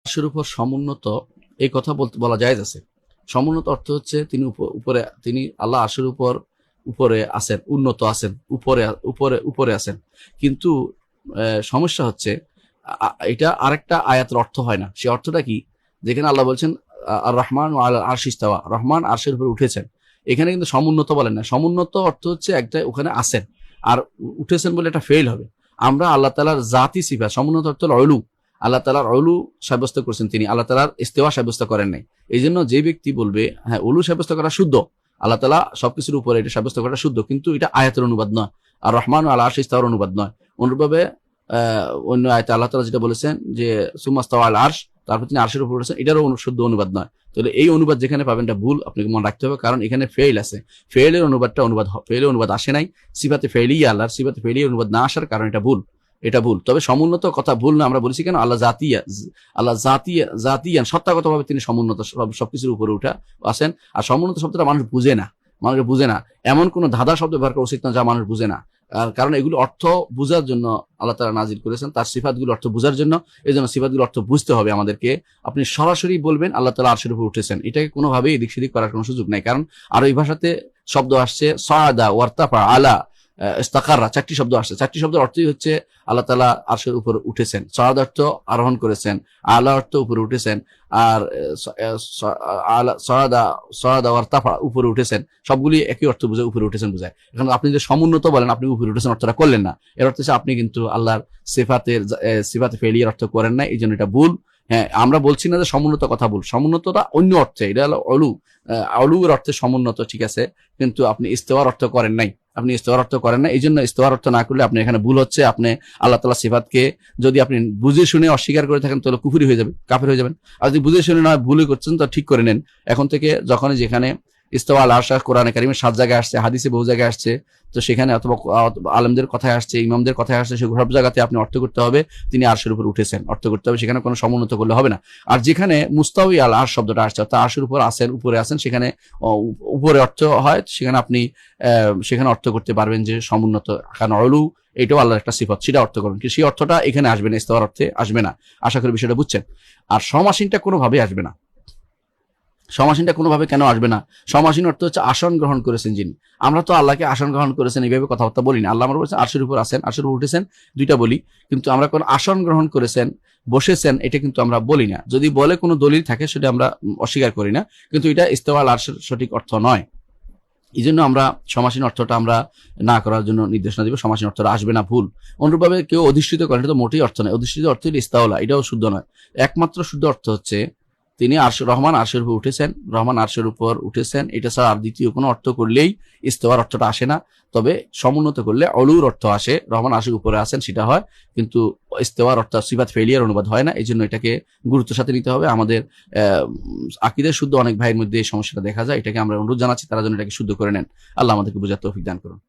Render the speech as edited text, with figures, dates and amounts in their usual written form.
আরশের উপর সমুন্নত এই কথা বলা জায়েজ আছে। সমুন্নত অর্থ হচ্ছে তিনি উপরে, তিনি আল্লাহ আরশের উপর উপরে আছেন, উন্নত আছেন, উপরে উপরে উপরে আছেন। কিন্তু সমস্যা হচ্ছে এটা আরেকটা আয়াতের অর্থ হয় না। সে অর্থটা কি? যেখানে আল্লাহ বলছেন আর রহমান আলা আরশ ইস্তাওয়া, রহমান আরশের উপর উঠেছেন, এখানে কিন্তু সমুন্নত বলেন না। সমুন্নত অর্থ হচ্ছে একটা ওখানে আছেন, আর উঠেছেন বলে এটা ফেল হবে। আমরা আল্লাহ তাআলার জাতি সিফাত, সমুন্নত অর্থ হল অলু, আল্লাহ তাআলার অলু সাব্যস্ত করছেন, তিনি আল্লাহ তাআলার ইস্তেওয়া সাব্যস্ত করেন নাই। এই জন্য যে ব্যক্তি বলবে হ্যাঁ অলু সাব্যস্ত করা শুদ্ধ, আল্লাহ তাআলা সবকিছুর উপরে এটা সাব্যস্ত করা শুদ্ধ, কিন্তু এটা আয়াতের অনুবাদ নয়, আর রহমান আলা আরশ ইস্তাওয়ার অনুবাদ নয়। অনুরূপভাবে অন্য আয়াতে আল্লাহ তাআলা যেটা বলেছেন যে সুম্মা ইস্তাওয়া আল আরশ, তারপর তিনি আরশের উপর উঠেছেন, এটারও শুদ্ধ অনুবাদ নয়। তাহলে এই অনুবাদ যেখানে পাবেন এটা ভুল, আপনাকে মনে রাখতে হবে, কারণ এখানে ফেইল আছে। ফেইলের অনুবাদ আসে নাই। সিফাতে ফেইলিয়া, আল্লাহর সিফাতে ফেইলিয়ার অনুবাদ না আসার কারণ এটা ভুল, এটা ভুল। তবে সমুন্নত কথা ভুল না, আমরা বলেছি কেন, আল্লাহ জাতিয়ান সত্তাগতভাবে তিনি সমুন্নত, সবকিছুর উপরে উঠা আছেন। আর সমুন্নত শব্দটা মানুষ বুঝে না, এমন কোন ধাঁধা শব্দ ব্যবহার করা উচিত না যা মানুষ বুঝে না। কারণ এগুলো অর্থ বুঝার জন্য আল্লাহ তাআলা নাজিল করেছেন, তার সিফাতগুলো অর্থ বুঝার জন্য। এই জন্য সিফাতগুলো অর্থ বুঝতে হবে আমাদেরকে। আপনি সরাসরি বলবেন আল্লাহ তাআলা আরশের উপর উঠেছেন, এটাকে কোনোভাবেই এদিক সেদিক করার কোনো সুযোগ নাই। কারণ আর এই ভাষাতে শব্দ আসছে সাআদা, ওয়ারতাফা, আলা, ইস্তাকাররা, চারটি শব্দ আসছে। চারটি শব্দের অর্থই হচ্ছে আল্লাহ তাআলা আরশের উপর উঠেছেন। সাআদ অর্থ আরোহণ করেছেন, আলা অর্থ উপরে উঠেছেন, আর সাআদা ওয়ারতাফা উপরে উঠেছেন, সবগুলি একই অর্থ বুঝায়, উপরে উঠেছেন বুঝায়। এখন আপনি যে সমুন্নত বলেন, আপনি উপরে উঠেছেন অর্থটা করলেন না, এর অর্থ হচ্ছে আপনি কিন্তু আল্লাহর সিফাতে ফেলিয়ার অর্থ করেন না, এই জন্য এটা ভুল। হ্যাঁ, আমরা বলছি না যে সমুন্নত কথা ভুল, সমুন্নতটা অন্য অর্থে, এটা হলো অলুর অর্থে সমুন্নত, ঠিক আছে, কিন্তু আপনি ইস্তেওয়ার অর্থ করেন নাই, এই জন্য ইস্তেওয়ার অর্থ না করলে আপনি এখানে ভুল হচ্ছে। আপনি আল্লাহ তাআলা সিফাতকে যদি আপনি বুঝে শুনে অস্বীকার করে থাকেন তাহলে কুফরি হয়ে যাবে, কাফের হয়ে যাবেন। আর যদি বুঝে শুনে না ভুলই করছেন তো ঠিক করে নেন। এখন থেকে যখনই যেখানে ইস্তেওয়া আল আরশ কোরআনে কারিমের 7 জায়গায় আসছে, হাদিসে বহু জায়গায় আসছে, তো সেখানে অথবা আলেমদের কথায় আসছে, ইমামদের কথায় আসছে, সব জায়গাতে আপনি অর্থ করতে হবে তিনি আরশের উপর উঠেছেন, অর্থ করতে হবে, সেখানে কোনো সমুন্নত করলে হবে না। আর যেখানে মুস্তাওয়ী আল আরশ শব্দটা আসছে, অর্থাৎ আরশের উপর আছেন, উপরে আছেন, সেখানে উপরে অর্থ হয়, সেখানে আপনি সেখানে অর্থ করতে পারবেন যে সমুন্নত, কারণ অলু এটাও আল্লাহর একটা সিফাত, সেটা অর্থ করবেন, কিন্তু সেই অর্থটা এখানে আসবে না, ইস্তেওয়ার অর্থে আসবে না। আশা করি বিষয়টা বুঝছেন। আর সমাসীনটা কোনোভাবে আসবে না। সমাসীনটা কোনোভাবে কেন আসবে না? সমাসীন অর্থ হচ্ছে আসন গ্রহণ করেছেন যিনি। আমরা তো আল্লাহকে আসন গ্রহণ করেছেন এইভাবে কথাবার্তা বলি না। আল্লাহ আমরা বলছেন আরশের উপর আছেন, আরশের উপর উঠেছেন, দুইটা বলি, কিন্তু আমরা কোন আসন গ্রহণ করেছেন, বসেছেন, এটা কিন্তু আমরা বলি না। যদি বলে কোনো দলিল থাকে সেটা আমরা অস্বীকার করি না, কিন্তু এটা ইস্তেওয়া আল আরশের সঠিক অর্থ নয়। এই জন্য আমরা সমাসীন অর্থটা আমরা না করার জন্য নির্দেশনা দিব, সমাসীন অর্থটা আসবে না, ভুল। অনুরূপভাবে কেউ অধিষ্ঠিত করেন, এটা তো মোটেই অর্থ নয়। অধিষ্ঠিত অর্থ হল ইস্তাওলা, এটাও শুদ্ধ নয়। একমাত্র শুদ্ধ অর্থ হচ্ছে তিনি রহমান আরশের উপর উঠেছেন, রহমান আরশের উপর উঠেছেন, এটা ছাড়া আর দ্বিতীয় কোনো অর্থ করলেই ইস্তেওয়ার অর্থটা আসে না। তবে সমুন্নত করলে অলুর অর্থ আসে, রহমান আরশের উপরে আছেন সেটা হয়, কিন্তু ইস্তেওয়ার অর্থ সিফাত ফেলিয়ার অনুবাদ হয় না। এই জন্য এটাকে গুরুত্বের সাথে নিতে হবে। আমাদের আকীদার শুদ্ধ অনেক ভাইয়ের মধ্যে এই সমস্যাটা দেখা যায়, এটাকে আমরা অনুরোধ জানাচ্ছি তারা যেন এটাকে শুদ্ধ করে নেন। আল্লাহ আমাদেরকে বোঝার তৌফিক দান করুন।